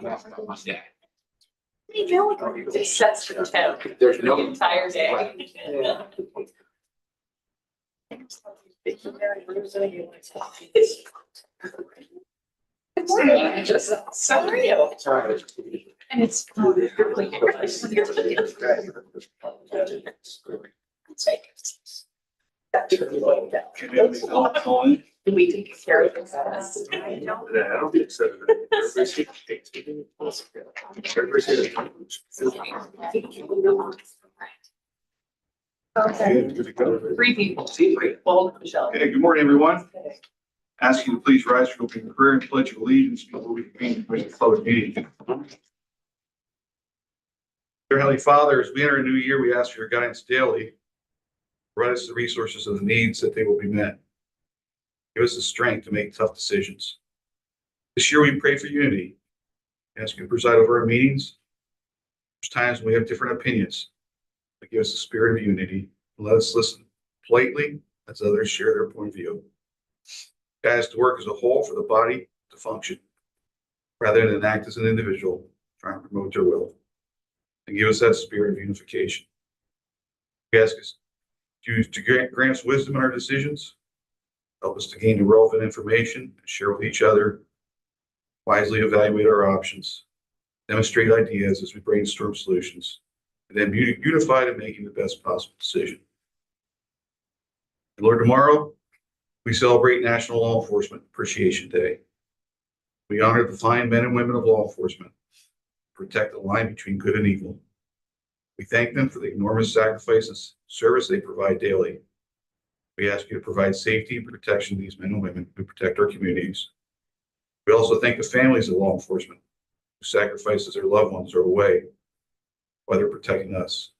Yeah. You feel like it sets the tone. There's The no. entire day. Yeah. Just so real. And it's. Do we take care of this? I don't think so. Okay. Three people. Well, Michelle. Okay, good morning, everyone. Ask you to please rise for opening prayer and pledge of allegiance before we begin the closed meeting. Dear Heavenly Father, as we enter a new year, we ask for your guidance daily. Provide us the resources and the needs that they will be met. Give us the strength to make tough decisions. This year we pray for unity. We ask you to preside over our meetings. There's times when we have different opinions, but give us the spirit of unity and let us listen politely as others share their point of view. Guide us to work as a whole for the body to function, rather than act as an individual trying to promote their will. And give us that spirit of unification. We ask us to grant us wisdom in our decisions, help us to gain the relevant information and share with each other, wisely evaluate our options, demonstrate ideas as we brainstorm solutions, and then be unified in making the best possible decision. And Lord, tomorrow we celebrate National Law Enforcement Appreciation Day. We honor the fine men and women of law enforcement, protect the line between good and evil. We thank them for the enormous sacrifice and service they provide daily. We ask you to provide safety and protection to these men and women who protect our communities. We also thank the families of law enforcement who sacrifice as their loved ones are away while they're protecting us.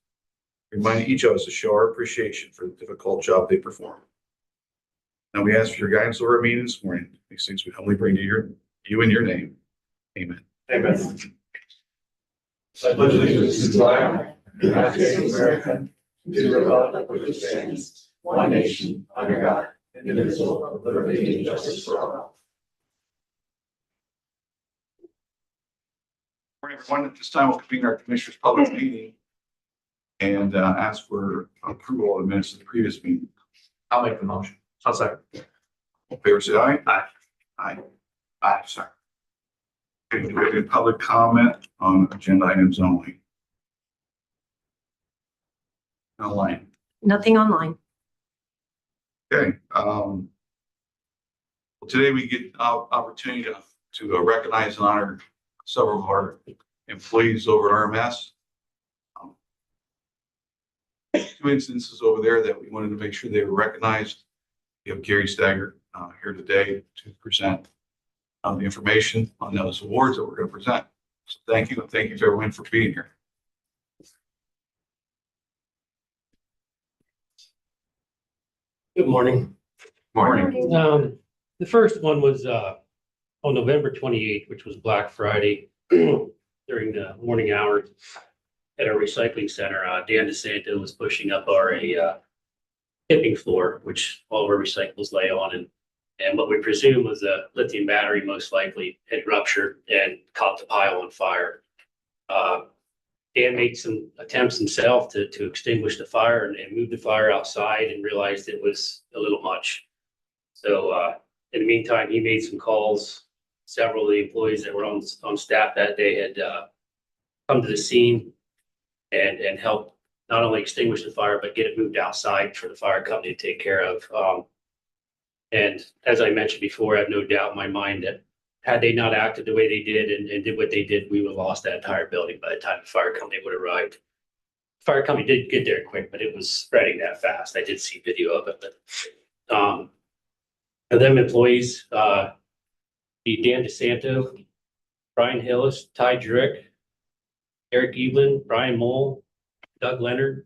Remind each of us to show our appreciation for the difficult job they perform. Now we ask for your guidance over our meeting this morning. These things we humbly bring to you in your name. Amen. Amen. I pledge allegiance to the flag of the United States of America, to the republic which stands one nation under God, indivisible, with liberty and justice for all. Morning, everyone. At this time, we'll convene our commissioners' public meeting and ask for approval of the minutes of the previous meeting. I'll make the motion. I'll second. All in favor, say aye. Aye. Aye. Aye, sorry. Okay, do we have any public comment on agenda items only? Online. Nothing online. Okay. Well, today we get opportunity to recognize and honor several of our employees over at RMS. Two instances over there that we wanted to make sure they were recognized. We have Gary Stagger here today to present the information on those awards that we're going to present. So thank you, and thank you to everyone for being here. Good morning. Morning. The first one was on November 28th, which was Black Friday, during the morning hours at our recycling center. Dan DeSanto was pushing up our tipping floor, which all of our recyclables lay on, and what we presume was a lithium battery most likely had ruptured and caught the pile on fire. Dan made some attempts himself to extinguish the fire and move the fire outside and realized it was a little much. So in the meantime, he made some calls. Several of the employees that were on staff that day had come to the scene and helped not only extinguish the fire, but get it moved outside for the fire company to take care of. And as I mentioned before, I have no doubt in my mind that had they not acted the way they did and did what they did, we would have lost that entire building by the time the fire company would have arrived. The fire company did get there quick, but it was spreading that fast. I did see video of it, but of them employees, the Dan DeSanto, Brian Hillis, Ty Drick, Eric Evelyn, Brian Mole, Doug Leonard,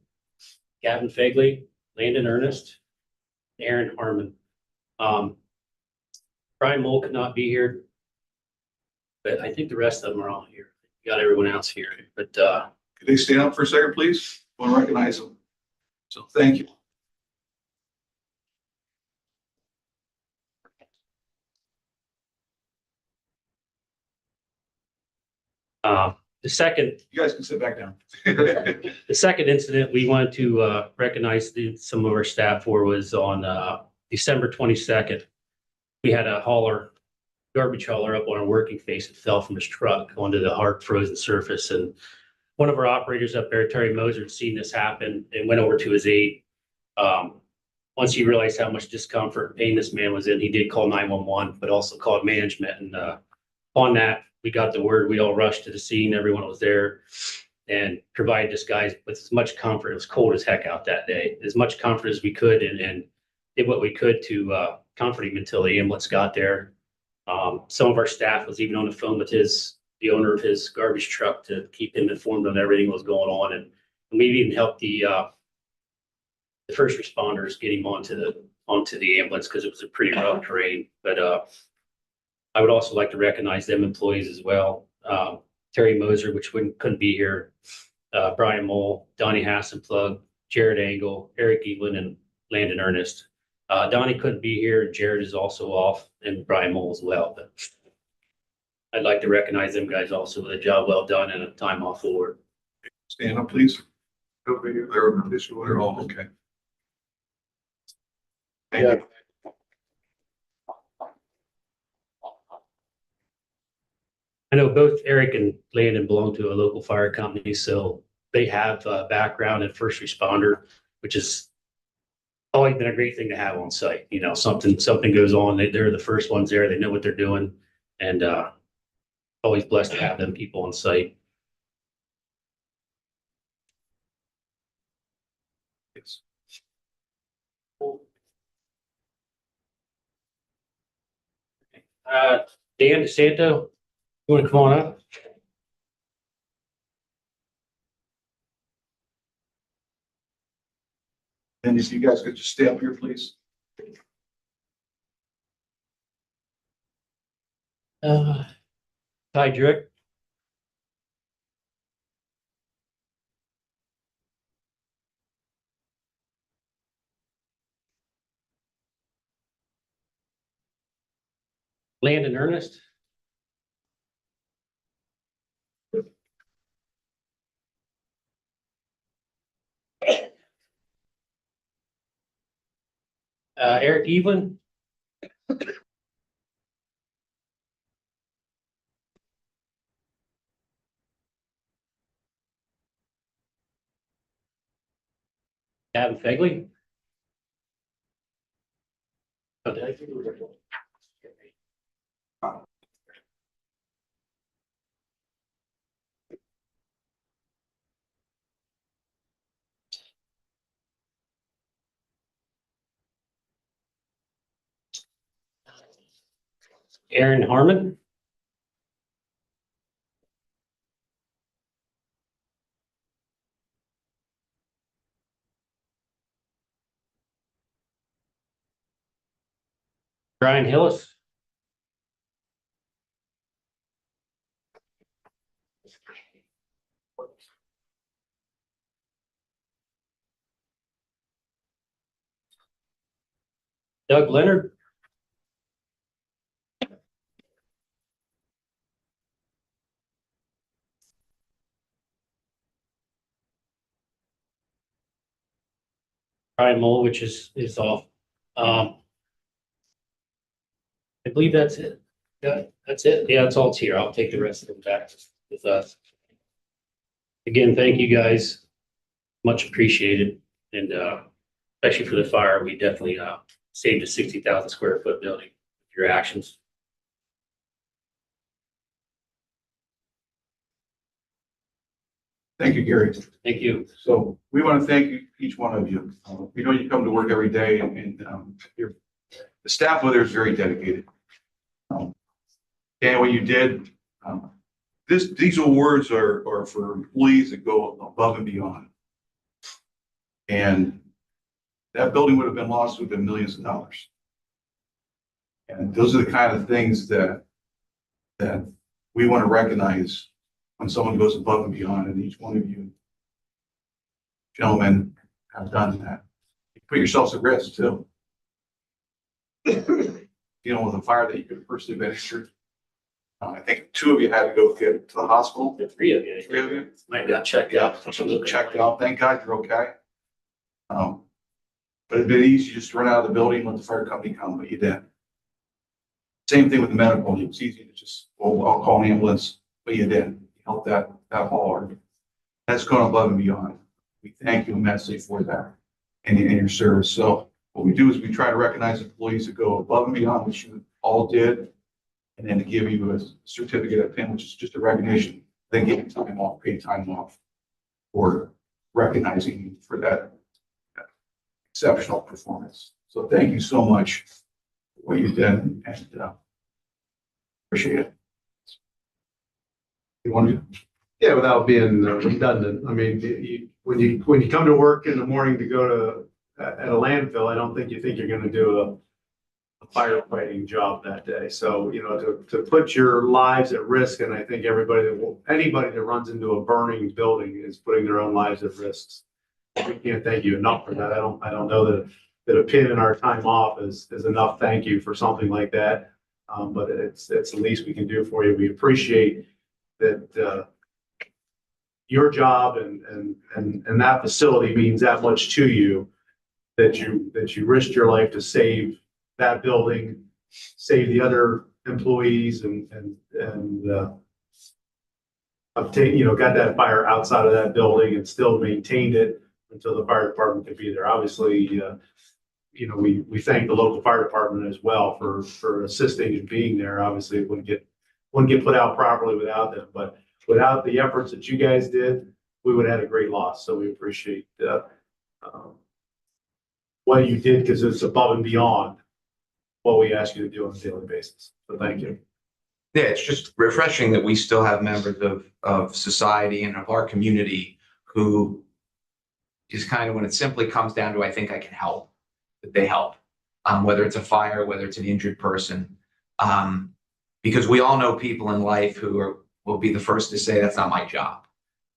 Gavin Fagley, Landon Ernest, Aaron Harmon. Brian Mole could not be here, but I think the rest of them are all here. We got everyone else here, but Could they stand up for a second, please? I want to recognize them. So thank you. The second You guys can sit back down. The second incident we wanted to recognize some of our staff for was on December 22nd. We had a garbage hauler up on a working face that fell from his truck onto the hard frozen surface. And one of our operators up there, Terry Moser, had seen this happen and went over to his aid. Once he realized how much discomfort and pain this man was in, he did call 911, but also called management. And on that, we got the word. We all rushed to the scene. Everyone was there and provided this guy with as much comfort. It was cold as heck out that day, as much comfort as we could, and did what we could to comfort him until the ambulance got there. Some of our staff was even on the phone with the owner of his garbage truck to keep him informed on everything that was going on. And we even helped the first responders get him onto the ambulance because it was a pretty rough terrain. But I would also like to recognize them employees as well. Terry Moser, which couldn't be here, Brian Mole, Donnie Hassenplug, Jared Angle, Eric Evelyn, and Landon Ernest. Donnie couldn't be here, and Jared is also off, and Brian Mole as well. But I'd like to recognize them guys also with a job well done and a time off the work. Stand up, please. Over here, they're this order. Oh, okay. Thank you. I know both Eric and Landon belong to a local fire company, so they have a background in first responder, which is always been a great thing to have on site. You know, something goes on, they're the first ones there. They know what they're doing, and always blessed to have them people on site. Yes. Dan DeSanto, you want to come on up? And if you guys could just stay up here, please. Ty Drick. Landon Ernest. Eric Evelyn. Gavin Fegley. Aaron Harmon. Brian Hillis. Doug Leonard. Brian Mole, which is off. I believe that's it. Yeah, that's it. Yeah, that's all it's here. I'll take the rest of them back with us. Again, thank you guys. Much appreciated. And especially for the fire, we definitely saved a 60,000 square foot building with your actions. Thank you, Gary. Thank you. So we want to thank each one of you. We know you come to work every day, and the staff over there is very dedicated. And what you did, these awards are for employees that go above and beyond. And that building would have been lost with millions of dollars. And those are the kind of things that we want to recognize when someone goes above and beyond, and each one of you gentlemen have done that. You put yourselves at risk too. Dealing with a fire that you could have personally been injured. I think two of you had to go get to the hospital. The three of you. Three of you? Might got checked out. Checked out. Thank God you're okay. But it'd been easy just to run out of the building and let the fire company come, but you didn't. Same thing with the medical. It was easy to just, well, I'll call an ambulance, but you didn't. You helped that hard. That's going above and beyond. We thank you immensely for that and your service. So what we do is we try to recognize employees that go above and beyond, which you all did, and then to give you a certificate of PIN, which is just a recognition, then give you time off, paid time off for recognizing you for that exceptional performance. So thank you so much for what you did, and appreciate it. You want to? Yeah, without being redundant, I mean, when you come to work in the morning to go to, at a landfill, I don't think you're gonna do a firefighting job that day. So, you know, to put your lives at risk, and I think anybody that runs into a burning building is putting their own lives at risk. We can't thank you enough for that. I don't know that a pin in our time off is enough thank you for something like that. But it's the least we can do for you. We appreciate that, your job and that facility means that much to you, that you risked your life to save that building, save the other employees and obtain, got that fire outside of that building and still maintained it until the fire department could be there. Obviously, we thank the local fire department as well for assisting and being there. Obviously, it wouldn't get put out properly without them, but without the efforts that you guys did, we would have had a great loss. So we appreciate what you did, because it's above and beyond what we ask you to do on a daily basis. So thank you. Yeah, it's just refreshing that we still have members of society and of our community who just kind of, when it simply comes down to, I think I can help, that they help, whether it's a fire, whether it's an injured person, because we all know people in life who will be the first to say, that's not my job.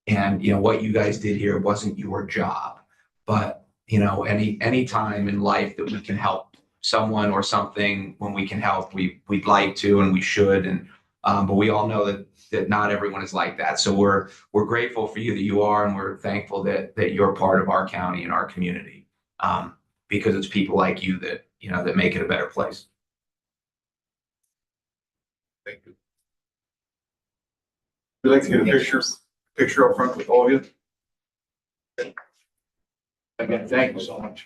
And, what you guys did here wasn't your job, but, any time in life that we can help someone or something, when we can help, we'd like to, and we should. And, but we all know that not everyone is like that. So we're grateful for you that you are, and we're thankful that you're part of our county and our community, because it's people like you that, that make it a better place. Thank you. We'd like to get a picture up front with all of you. Again, thank you so much.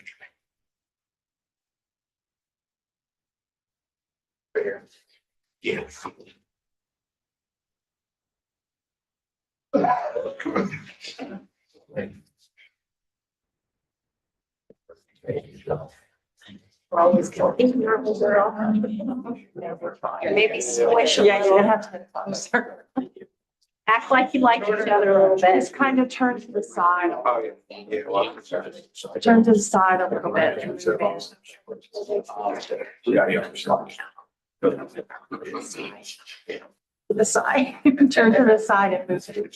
Right here. Yeah. We're always killing your girl. Maybe squish them. Yeah, you're gonna have to get closer. Act like you like each other a little bit. Just kind of turn to the side. Oh, yeah. Yeah, well, Turn to the side a little bit. yeah. To the side. Turn to the side and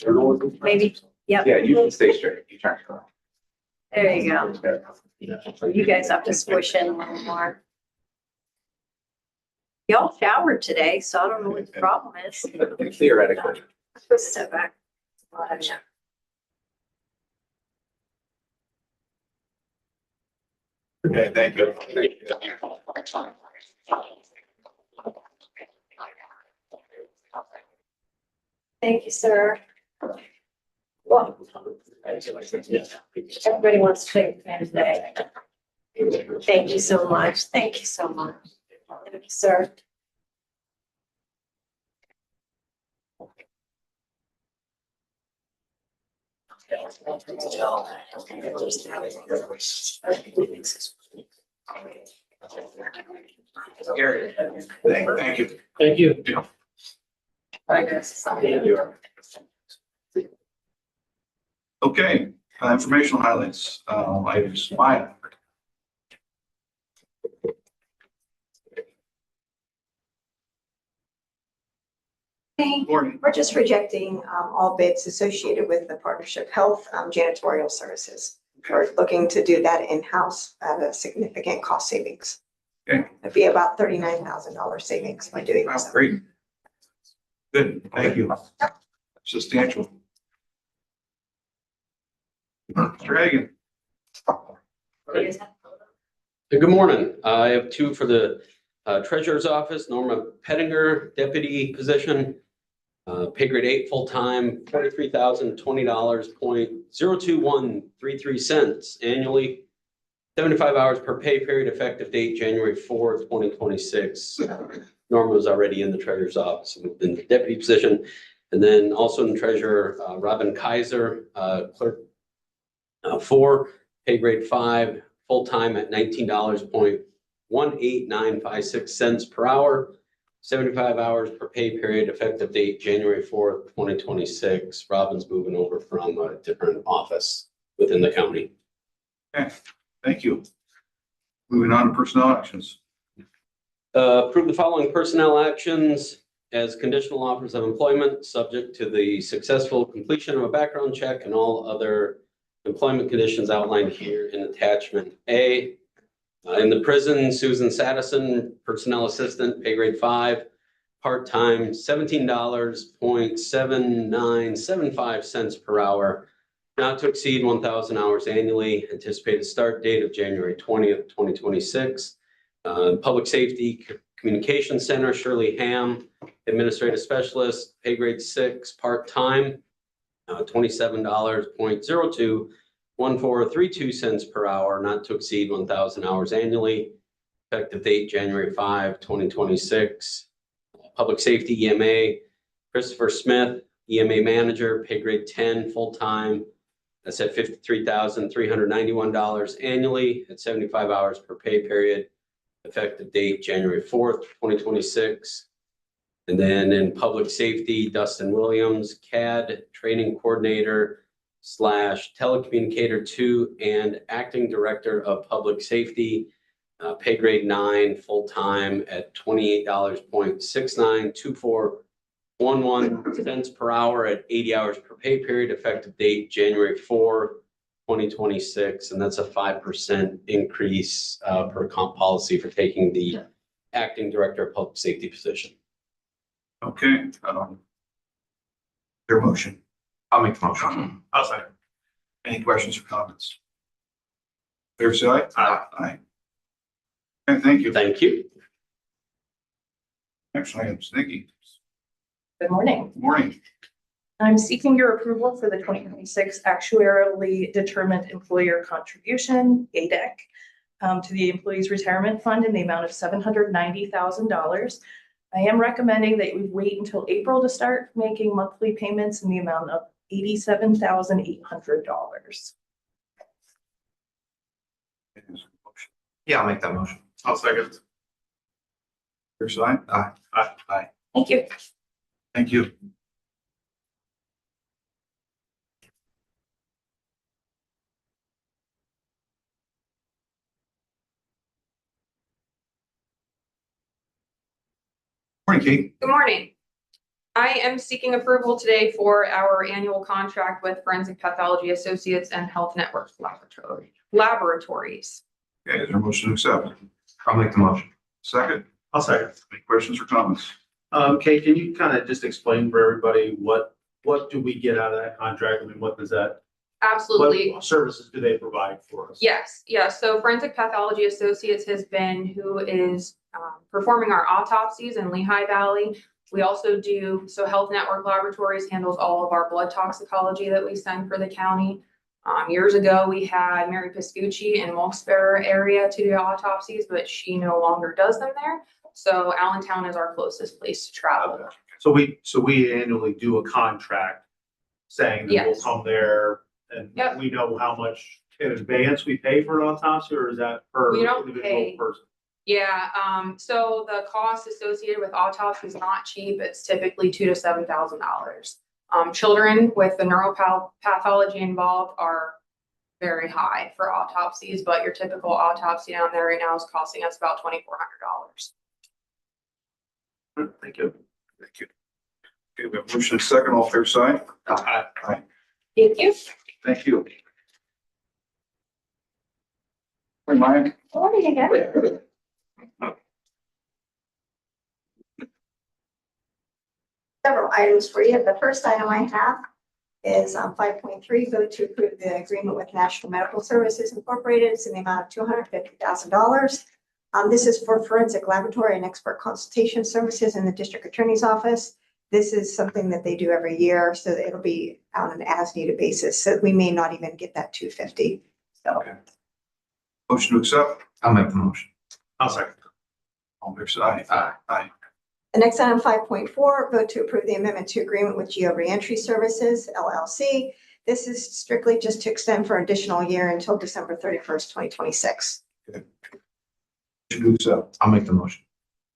move. Maybe, yep. Yeah, you can stay straight. You turn. There you go. You guys have to squish in a little more. Y'all showered today, so I don't know what the problem is. Theoretically. Just step back. Okay, thank you. Thank you, sir. Well, everybody wants to shake hands today. Thank you so much. Thank you so much. Thank you, sir. Gary, thank you. Thank you. Okay, informational highlights, items 5. Morning. We're just rejecting all bids associated with the Partnership Health janitorial services. We're looking to do that in-house at a significant cost savings. Okay. It'd be about $39,000 savings by doing Wow, so. great. Good, thank you. Substantial. Mr. Hagan. Good morning. I have two for the treasurer's office. Norma Pettinger, deputy position. Pay grade 8, full-time, $43,020.02133 annually. 75 hours per pay period, effective date January 4th, 2026. Norma was already in the treasurer's office in the deputy position. And then also in the treasurer, Robin Kaiser, clerk 4, pay grade 5, full-time at $19.18956 per hour. 75 hours per pay period, effective date January 4th, 2026. Robin's moving over from a different office within the county. Okay, thank you. Moving on to personnel actions. Approve the following personnel actions as conditional offers of employment, subject to the successful completion of a background check and all other employment conditions outlined here in attachment A. In the prison, Susan Sadison, personnel assistant, pay grade 5, part-time, $17.7975 per hour, not to exceed 1,000 hours annually. Anticipated start date of January 20th, 2026. Public Safety Communications Center, Shirley Ham, administrative specialist, pay grade 6, part-time, $27.021432 per hour, not to exceed 1,000 hours annually. Effective date January 5, 2026. Public Safety EMA, Christopher Smith, EMA manager, pay grade 10, full-time. That's at $53,391 annually at 75 hours per pay period. Effective date January 4th, 2026. And then in public safety, Dustin Williams, CAD training coordinator / telecommunicator 2 and acting director of public safety, pay grade 9, full-time at $28.692411 per hour at 80 hours per pay period, effective date January 4, 2026. And that's a 5% increase per comp policy for taking the acting director of public safety position. Okay, their motion. I'll make the motion. I'll second. Any questions or comments? Fair say aye? Aye. Okay, thank you. Thank you. Next item, Nikki. Good morning. Morning. I'm seeking your approval for the 2026 actuarially determined employer contribution, ADEC, to the Employees Retirement Fund in the amount of $790,000. I am recommending that we wait until April to start making monthly payments in the amount of $87,800. Yeah, I'll make that motion. I'll second. Fair say aye? Aye. Aye. Aye. Thank you. Thank you. Morning, Kate. Good morning. I am seeking approval today for our annual contract with Forensic Pathology Associates and Health Network Laboratories. Okay, is there a motion to accept? I'll make the motion. Second, I'll second. any questions or comments? Kate, can you kind of just explain for everybody what do we get out of that contract? I mean, what does that, Absolutely. what services do they provide for us? Yes, yes. So Forensic Pathology Associates has been who is performing our autopsies in Lehigh Valley. We also do, so Health Network Laboratories handles all of our blood toxicology that we send for the county. Years ago, we had Mary Piscucci in Wilkes-Barre area to do autopsies, but she no longer does them there. So Allentown is our closest place to travel. So we annually do a contract saying that we'll Yes. come there and Yep. we know how much in advance we pay for an autopsy, or is that per We don't individual pay. person? Yeah, so the cost associated with autopsy is not cheap. It's typically $2,000 to $7,000. Children with the neuropathology involved are very high for autopsies, but your typical autopsy down there right now is costing us about $2,400. Thank you. Thank you. Okay, we have motion and second, all fair side? Aye. Aye. Thank you. Thank you. Hey, Mike. Morning again. several items for you. The first item I have is 5.3, vote to approve the agreement with National Medical Services Incorporated. It's in the amount of $250,000. This is for forensic laboratory and expert consultation services in the district attorney's office. This is something that they do every year, so that it'll be on an as-needed basis. So we may not even get that 250. So Motion to accept. I'll make the motion. I'll second. All fair side? Aye. the next item, 5.4, vote to approve the amendment to agreement with Geo Reentry Services LLC. This is strictly just to extend for an additional year until December 31st, 2026. Motion to accept. I'll make the motion.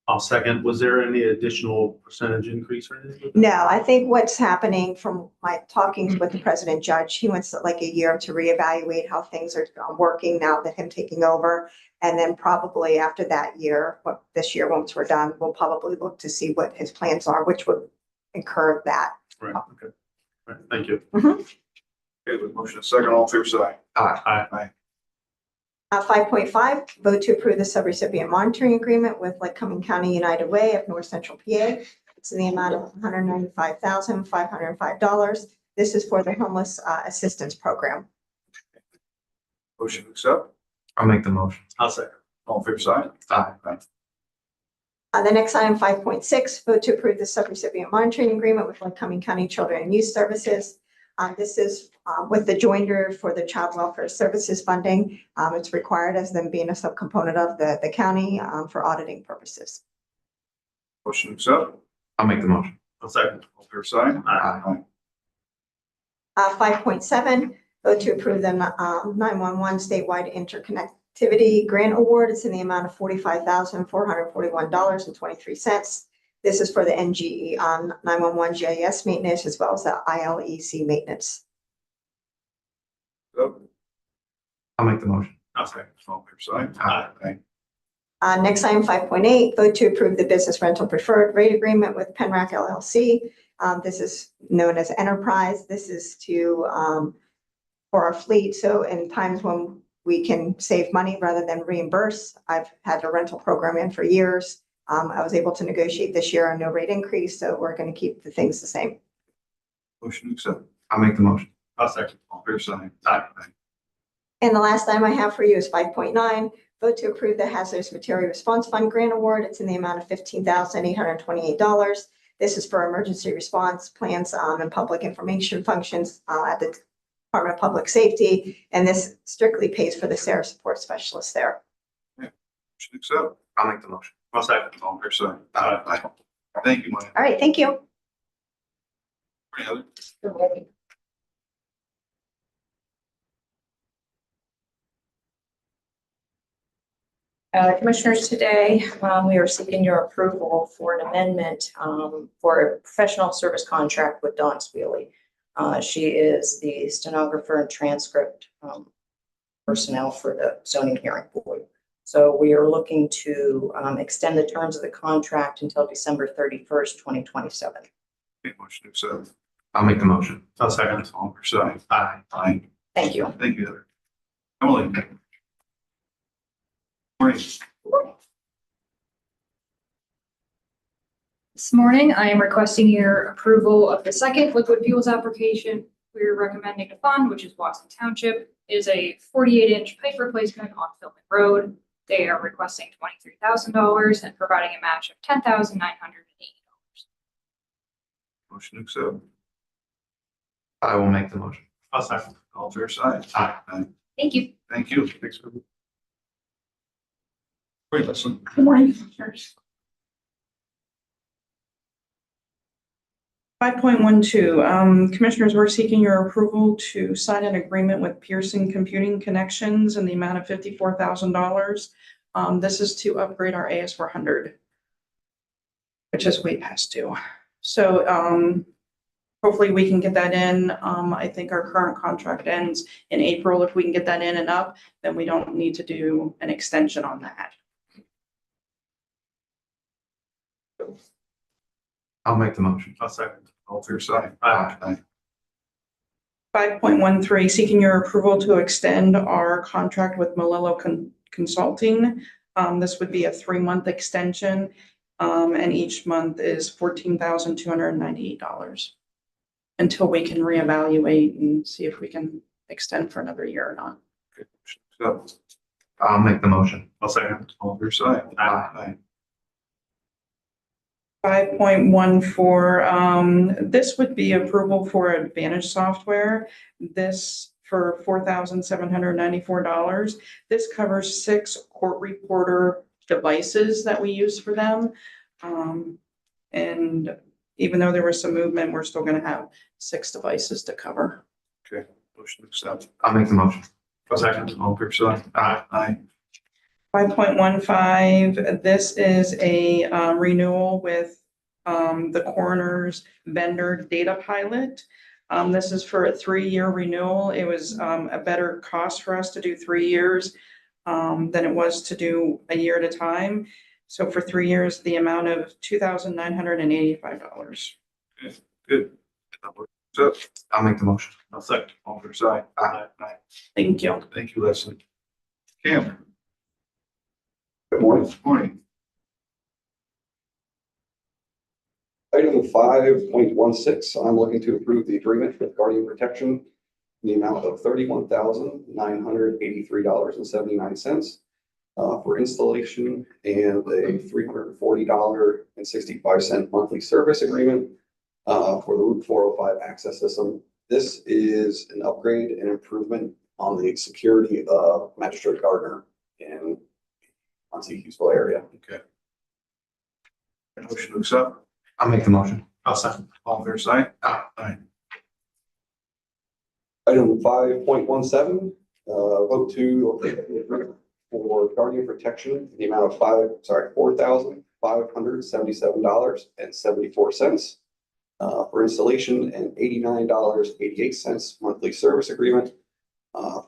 I'll second. Was there any additional percentage increase or anything? No, I think what's happening from my talking with the president judge, he wants like a year to reevaluate how things are working now that him taking over. And then probably after that year, this year, once we're done, we'll probably look to see what his plans are, which would incur that. Right, okay. All right, thank you. Okay, with motion and second, all fair side? Aye. 5.5, vote to approve the subrecipient monitoring agreement with Lycoming County United Way of North Central PA. It's in the amount of $195,505. This is for the homeless assistance program. Motion to accept. I'll make the motion. I'll second. All fair side? Aye. The next item, 5.6, vote to approve the subrecipient monitoring agreement with Lycoming County Children and Youth Services. This is with the joinder for the Child Welfare Services funding. It's required as them being a subcomponent of the county for auditing purposes. Motion to accept. I'll make the motion. I'll second. All fair side? Aye. 5.7, vote to approve the 911 statewide interconnectivity grant award. It's in the amount of $45,441.23. This is for the NGE 911 GIS maintenance as well as the ILEC maintenance. Accept. I'll make the motion. I'll second. All fair side? Aye. Next item, 5.8, vote to approve the business rental preferred rate agreement with Penrac LLC. This is known as Enterprise. This is to for our fleet. So in times when we can save money rather than reimburse, I've had a rental program in for years. I was able to negotiate this year a no rate increase, so we're going to keep the things the same. Motion to accept. I'll make the motion. I'll second. All fair side? Aye. And the last item I have for you is 5.9, vote to approve the Hazardous Material Response Fund grant award. It's in the amount of $15,828. This is for emergency response plans and public information functions at the Department of Public Safety. And this strictly pays for the SARE support specialist there. Motion to accept. I'll make the motion. I'll second. All fair side? Aye. Thank you, Maya. All right, thank you. Any other? Commissioners, today, we are seeking your approval for an amendment for a professional service contract with Dawn Spieley. She is the stenographer and transcript personnel for the zoning hearing board. So we are looking to extend the terms of the contract until December 31st, 2027. Okay, motion to accept. I'll make the motion. I'll second. All fair side? Aye. Thank you. Thank you, Heather. Emily. Morning. This morning, I am requesting your approval of the second liquid fuels application we're recommending to fund, which is Watson Township. It is a 48-inch pipe replacement on Philman Road. They are requesting $23,000 and providing a match of $10,980. Motion to accept. I will make the motion. I'll second. All fair side? Aye. Thank you. Thank you. Thanks for. Great, listen. Good morning, Commissioners. 5.12, Commissioners, we're seeking your approval to sign an agreement with Pearson Computing Connections in the amount of $54,000. This is to upgrade our AS400, which is way past due. So hopefully we can get that in. I think our current contract ends in April. If we can get that in and up, then we don't need to do an extension on that. I'll make the motion. I'll second. All fair side? Aye. 5.13, seeking your approval to extend our contract with Malillo Consulting. This would be a 3-month extension. And each month is $14,298 until we can reevaluate and see if we can extend for another year or not. So, I'll make the motion. I'll second. All fair side? Aye. 5.14, this would be approval for Advantage software. This for $4,794. This covers 6 court reporter devices that we use for them. And even though there was some movement, we're still gonna have 6 devices to cover. Okay, motion to accept. I'll make the motion. I'll second. All fair side? Aye. 5.15, this is a renewal with the coroner's vendor data pilot. This is for a 3-year renewal. It was a better cost for us to do 3 years than it was to do a year at a time. So for 3 years, the amount of $2,985. Good. So, I'll make the motion. I'll second. All fair side? Aye. Thank you. Thank you, Leslie. Cam? Good morning. Morning. Item 5.16, I'm looking to approve the agreement with Guardian Protection in the amount of $31,983.79 for installation and a $340.65 monthly service agreement for the Route 405 access system. This is an upgrade and improvement on the security of Magistrate Gardner in Muncie, Hughesville area. Okay. Motion to accept. I'll make the motion. I'll second. All fair side? Aye. Item 5.17, vote to approve the agreement for Guardian Protection in the amount of $4,577.74 for installation and $89.88 monthly service agreement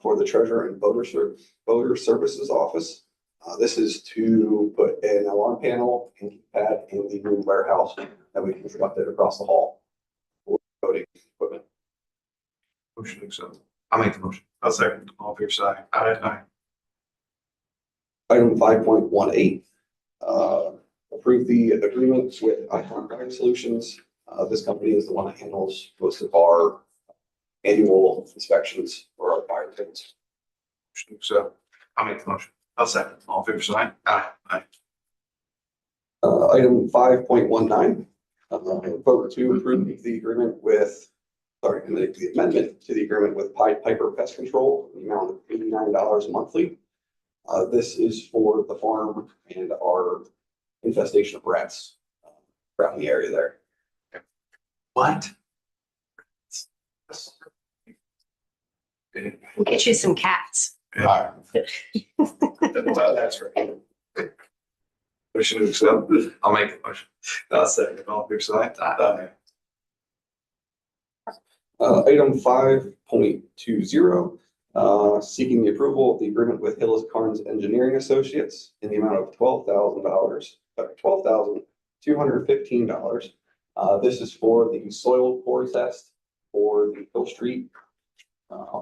for the Treasurer and Voter Services Office. This is to put an alarm panel and keypad in the new warehouse that we constructed across the hall for voting equipment. Motion to accept. I'll make the motion. I'll second. All fair side? Aye. Item 5.18, approve the agreement with Icon Fire Solutions. This company is the one that handles most of our annual inspections for our fire pits. Motion to accept. I'll make the motion. I'll second. All fair side? Aye. Item 5.19, vote to approve the agreement with, the amendment to the agreement with Pied Piper Pest Control in the amount of $89 monthly. This is for the farm and our infestation of rats around the area there. What? We'll get you some cats. Yeah. Well, that's right. Motion to accept. I'll make the motion. I'll second. All fair side? Aye. Item 5.20, seeking the approval of the agreement with Hillis Carnes Engineering Associates in the amount of $12,215. This is for the soil core test for the Hill Street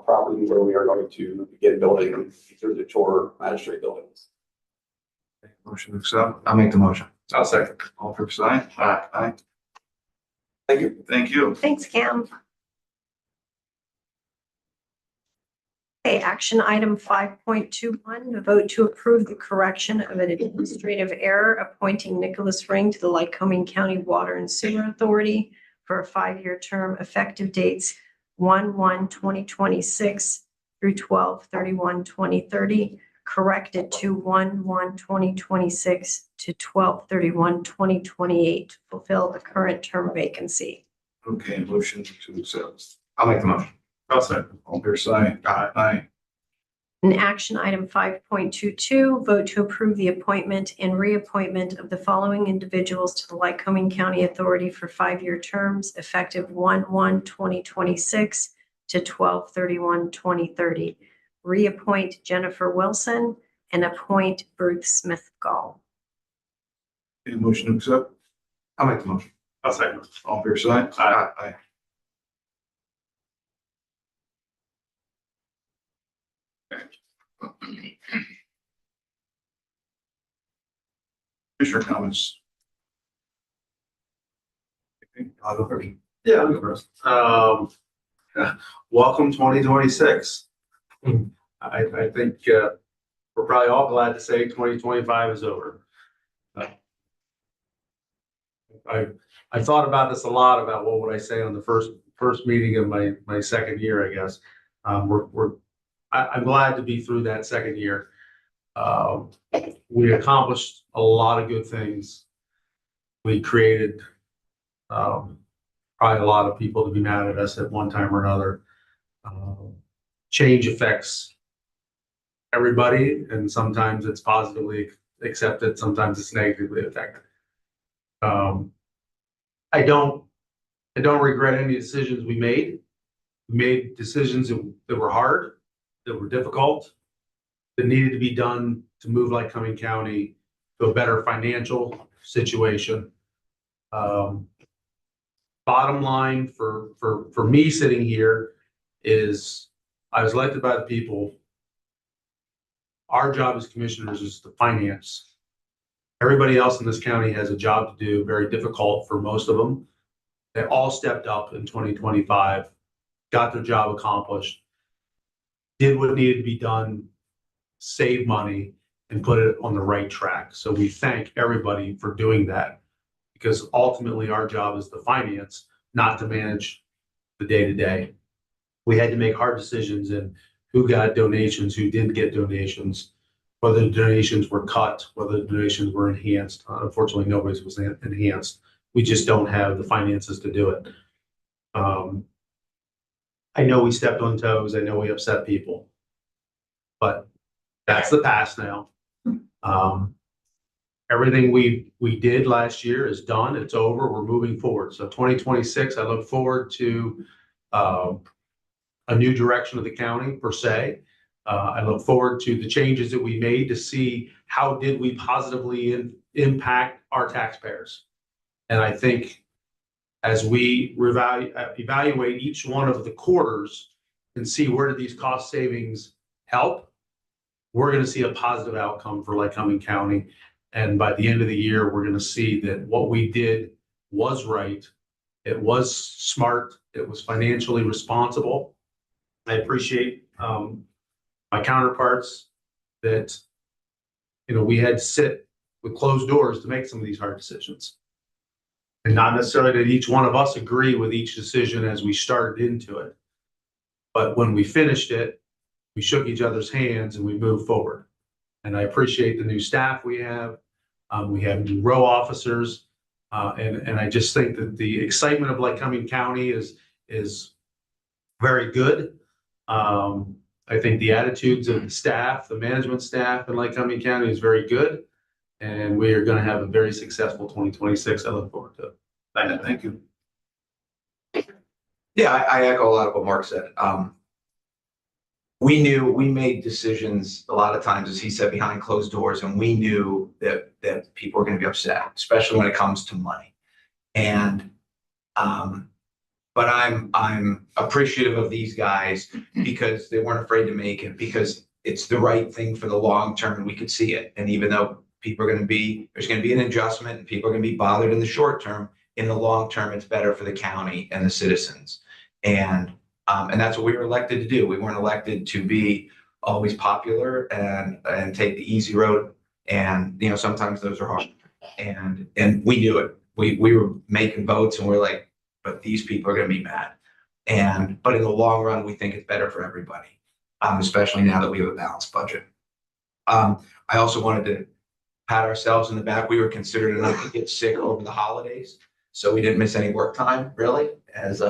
property where we are going to begin building through the Chore Magistrate buildings. Motion to accept. I'll make the motion. I'll second. All fair side? Aye. Thank you. Thank you. Thanks, Cam. Okay, action item 5.21, vote to approve the correction of an administrative error appointing Nicholas Ring to the Lycoming County Water and Sewer Authority for a 5-year term, effective dates 1/1/2026 through 12/31/2030, corrected to 1/1/2026 to 12/31/2028 to fulfill the current term vacancy. Okay, motion to accept. I'll make the motion. I'll second. All fair side? Aye. And action item 5.22, vote to approve the appointment and reappointment of the following individuals to the Lycoming County Authority for 5-year terms effective 1/1/2026 to 12/31/2030. Reappoint Jennifer Wilson and appoint Bruce Smith Gall. Okay, motion to accept. I'll make the motion. I'll second. All fair side? Aye. Commissioner comments. I'll go first. Yeah, I'll go first. Welcome 2026. I think we're probably all glad to say 2025 is over. I thought about this a lot about what would I say on the first meeting of my second year, I guess. I'm glad to be through that second year. We accomplished a lot of good things. We created probably a lot of people to be mad at us at one time or another. Change affects everybody, and sometimes it's positively accepted, sometimes it's negatively affected. I don't regret any decisions we made. We made decisions that were hard, that were difficult, that needed to be done to move Lycoming County to a better financial situation. Bottom line for me sitting here is I was elected by the people. Our job as commissioners is to finance. Everybody else in this county has a job to do, very difficult for most of them. They all stepped up in 2025, got their job accomplished, did what needed to be done, save money, and put it on the right track. So we thank everybody for doing that, because ultimately our job is to finance, not to manage the day-to-day. We had to make hard decisions in who got donations, who didn't get donations, whether the donations were cut, whether the donations were enhanced. Unfortunately, nobody's was enhanced. We just don't have the finances to do it. I know we stepped on toes. I know we upset people, but that's the past now. Everything we did last year is done. It's over. We're moving forward. So 2026, I look forward to a new direction of the county per se. I look forward to the changes that we made to see how did we positively impact our taxpayers. And I think as we evaluate each one of the quarters and see where do these cost savings help, we're going to see a positive outcome for Lycoming County. And by the end of the year, we're going to see that what we did was right. It was smart. It was financially responsible. I appreciate my counterparts that, we had to sit with closed doors to make some of these hard decisions. And not necessarily that each one of us agree with each decision as we started into it. But when we finished it, we shook each other's hands and we moved forward. And I appreciate the new staff we have. We have new row officers. And I just think that the excitement of Lycoming County is very good. I think the attitudes of the staff, the management staff in Lycoming County is very good. And we are going to have a very successful 2026. I look forward to it. Thank you. Yeah, I echo a lot of what Mark said. We made decisions a lot of times, as he said, behind closed doors, and we knew that people were going to be upset, especially when it comes to money. And but I'm appreciative of these guys because they weren't afraid to make it, because it's the right thing for the long term, and we could see it. And even though there's going to be an adjustment, and people are going to be bothered in the short term, in the long term, it's better for the county and the citizens. And that's what we were elected to do. We weren't elected to be always popular and take the easy road. And sometimes those are hard. And we knew it. We were making votes, and we're like, but these people are going to be mad. But in the long run, we think it's better for everybody, especially now that we have a balanced budget. I also wanted to pat ourselves in the back. We were considered enough to get sick over the holidays, so we didn't miss any work time, really, as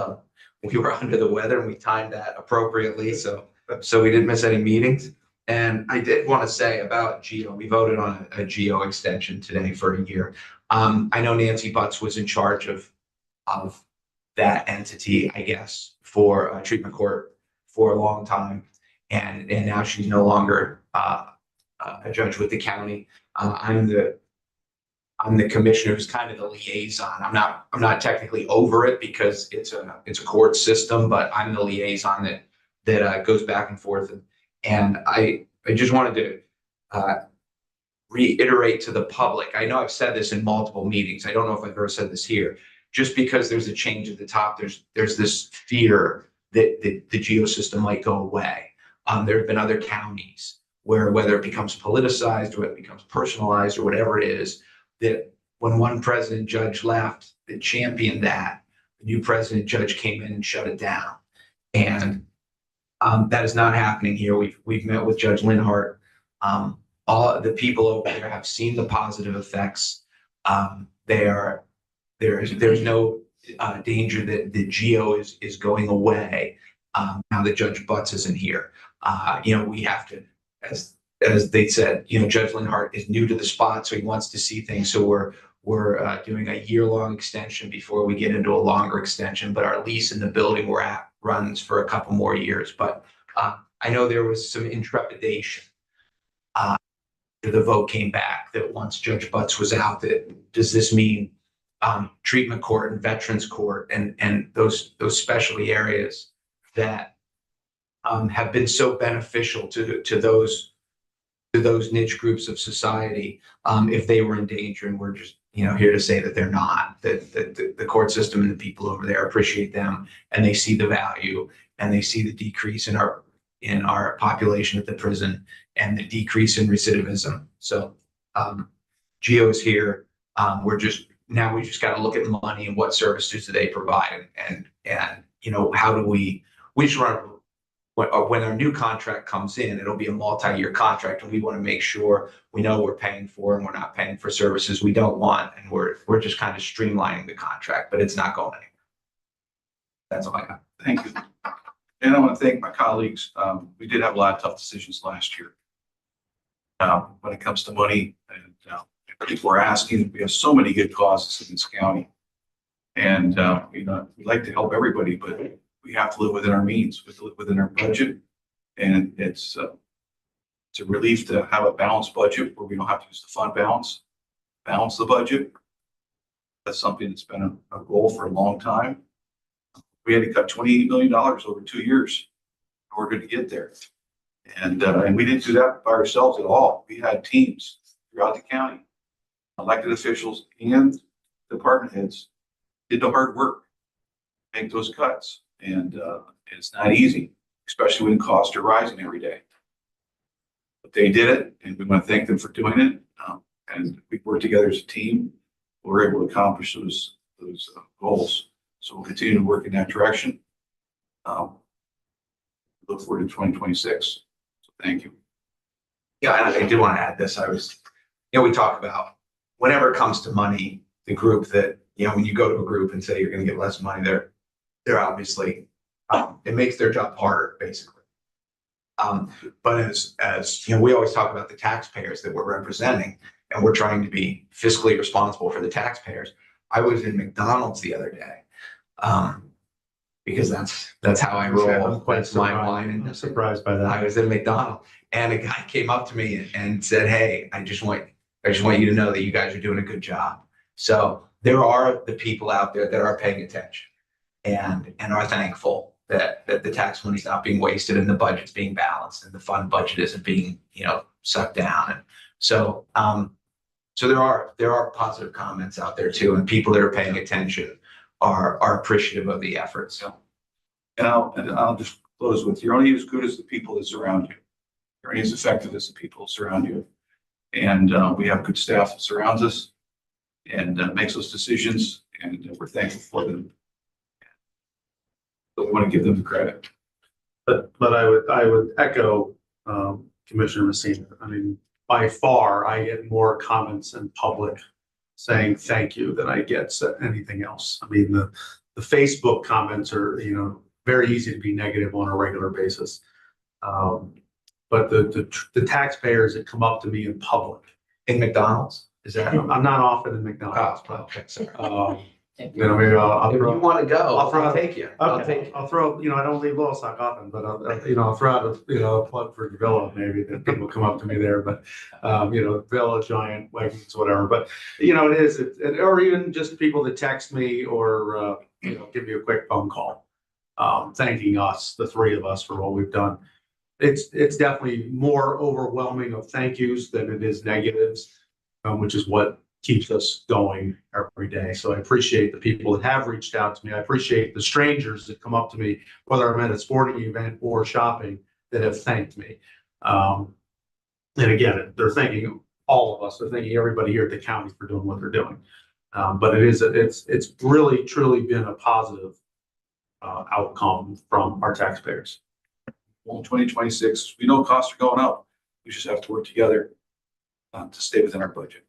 we were under the weather, and we timed that appropriately. So we didn't miss any meetings. And I did want to say about GEO, we voted on a GEO extension today for a year. I know Nancy Butts was in charge of that entity, I guess, for treatment court for a long time. And now she's no longer a judge with the county. I'm the commissioner who's kind of the liaison. I'm not technically over it because it's a court system, but I'm the liaison that goes back and forth. And I just wanted to reiterate to the public. I know I've said this in multiple meetings. I don't know if I've ever said this here. just because there's a change at the top, there's this fear that the geo system might go away. There have been other counties where whether it becomes politicized or it becomes personalized or whatever it is, that when one president judge left that championed that, the new president judge came in and shut it down. And that is not happening here. We've met with Judge Linhart. All the people over there have seen the positive effects. There's no danger that the geo is going away now that Judge Butts isn't here. We have to, as they said, Judge Linhart is new to the spot, so he wants to see things. So we're doing a year-long extension before we get into a longer extension. But our lease in the building we're at runs for a couple more years. But I know there was some intrepidation after the vote came back that once Judge Butts was out, that does this mean treatment court and veterans court and those specialty areas that have been so beneficial to those niche groups of society, if they were in danger. And we're just here to say that they're not, that the court system and the people over there appreciate them, and they see the value, and they see the decrease in our population at the prison and the decrease in recidivism. So GEO is here. We just got to look at money and what services do they provide, and how do we just run. When our new contract comes in, it'll be a multi-year contract, and we want to make sure we know we're paying for, and we're not paying for services we don't want, and we're just kind of streamlining the contract, but it's not going anywhere. That's all I got. Thank you. And I want to thank my colleagues. We did have a lot of tough decisions last year. When it comes to money, and people are asking, we have so many good causes in this county. And, we like to help everybody, but we have to live within our means, we have to live within our budget. And it's a relief to have a balanced budget where we don't have to use the fund balance the budget. That's something that's been a goal for a long time. We had to cut $28 million over 2 years in order to get there. And we didn't do that by ourselves at all. We had teams throughout the county, elected officials and department heads did the hard work, make those cuts. And it's not easy, especially when costs are rising every day. But they did it, and we want to thank them for doing it. And we worked together as a team. We were able to accomplish those goals. So we'll continue to work in that direction. Look forward to 2026. So thank you. Yeah, and I did want to add this. We talk about whenever it comes to money, the group that, when you go to a group and say you're going to get less money, they're obviously, it makes their job harder, basically. But as we always talk about the taxpayers that we're representing, and we're trying to be fiscally responsible for the taxpayers. I was in McDonald's the other day, because that's how I roll. That's my wine. And I'm surprised by that. I was in McDonald's, and a guy came up to me and said, "Hey, I just want you to know that you guys are doing a good job." So there are the people out there that are paying attention and are thankful that the tax money is not being wasted and the budget's being balanced and the fund budget isn't being, sucked down. And so, so there are positive comments out there too, and people that are paying attention are appreciative of the efforts. So, and I'll just close with, you're only as good as the people that surround you. You're only as effective as the people that surround you. And we have good staff that surrounds us and makes those decisions, and we're thankful for them. So we want to give them the credit. But I would echo Commissioner Messina. I mean, by far, I get more comments in public saying thank you than I get anything else. I mean, the Facebook comments are, very easy to be negative on a regular basis. But the taxpayers that come up to me in public. in McDonald's, is that? I'm not often in McDonald's, Oh, okay, sorry. maybe I'll If you throw. want to go, I'll throw- I'll take you. I'll take Okay, you. I'll throw, I don't leave Lowestoft often, but I'll throw out a plug for Villa, maybe that people come up to me there, but, Villa, Giant, Wegmans, whatever, but, or even just people that text me or, give me a quick phone call, thanking us, the three of us, for what we've done. It's definitely more overwhelming of thank yous than it is negatives, which is what keeps us going every day. So I appreciate the people that have reached out to me. I appreciate the strangers that come up to me, whether I'm at a sporting event or shopping, that have thanked me. And again, they're thanking all of us. They're thanking everybody here at the county for doing what they're doing. But it's really truly been a positive outcome from our taxpayers. Well, in 2026, we know costs are going up. We just have to work together to stay within our budget.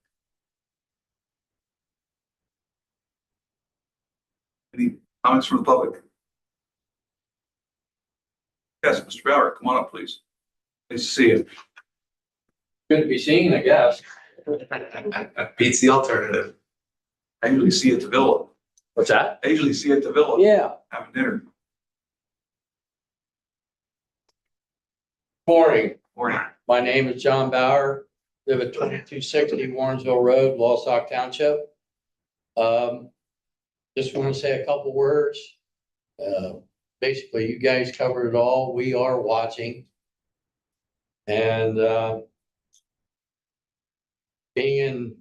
Any comments from the public? Yes, Mr. Bauer, come on up, please. Nice to see you. Good to be seen, I guess. Beats the alternative. I usually see you at the villa. What's that? I usually see you at the villa. Yeah. Having dinner. Morning. Morning. My name is John Bauer, live at 2260 Warrensville Road, Wausau Township. Just want to say a couple words. Basically, you guys covered it all. We are watching. And being in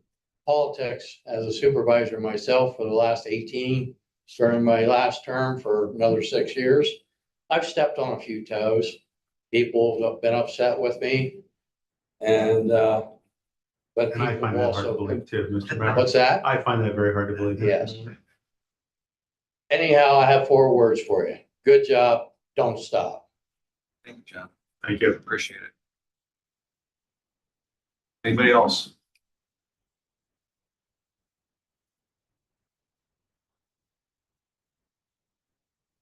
politics as a supervisor myself for the last 18, starting my last term for another 6 years, I've stepped on a few toes. People have been upset with me. And but And I people find that hard to also, believe too, Mr. Bauer. what's that? I find that very hard to believe. Yes. Anyhow, I have 4 words for you. Good job. Don't stop. Thank you, John. Thank you. Appreciate it. Anybody else?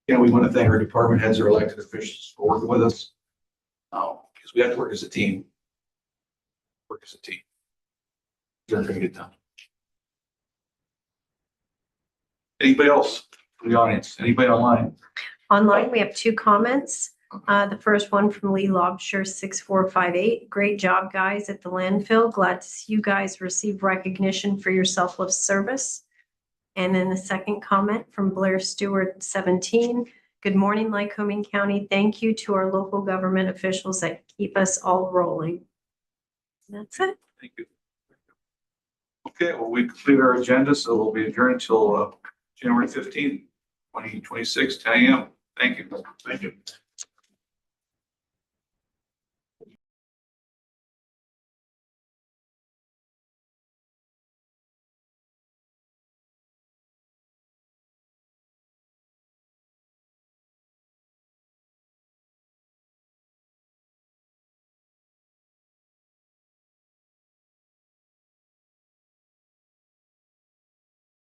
Yeah, we want to thank our department heads or elected officials for working with us. Because we have to work as a team. Work as a team. You're going to get done. Anybody else from the audience? Anybody online? Online, we have 2 comments. The first one from Lee Lobster 6458. Great job, guys, at the landfill. Glad to see you guys receive recognition for your selfless service. And then the second comment from Blair Stewart 17. Good morning, Lycoming County. Thank you to our local government officials that keep us all rolling. That's it. Thank you. Okay, well, we completed our agenda, so we'll be adjourned until January 15th, 2026, 10 a.m. Thank you. Thank you.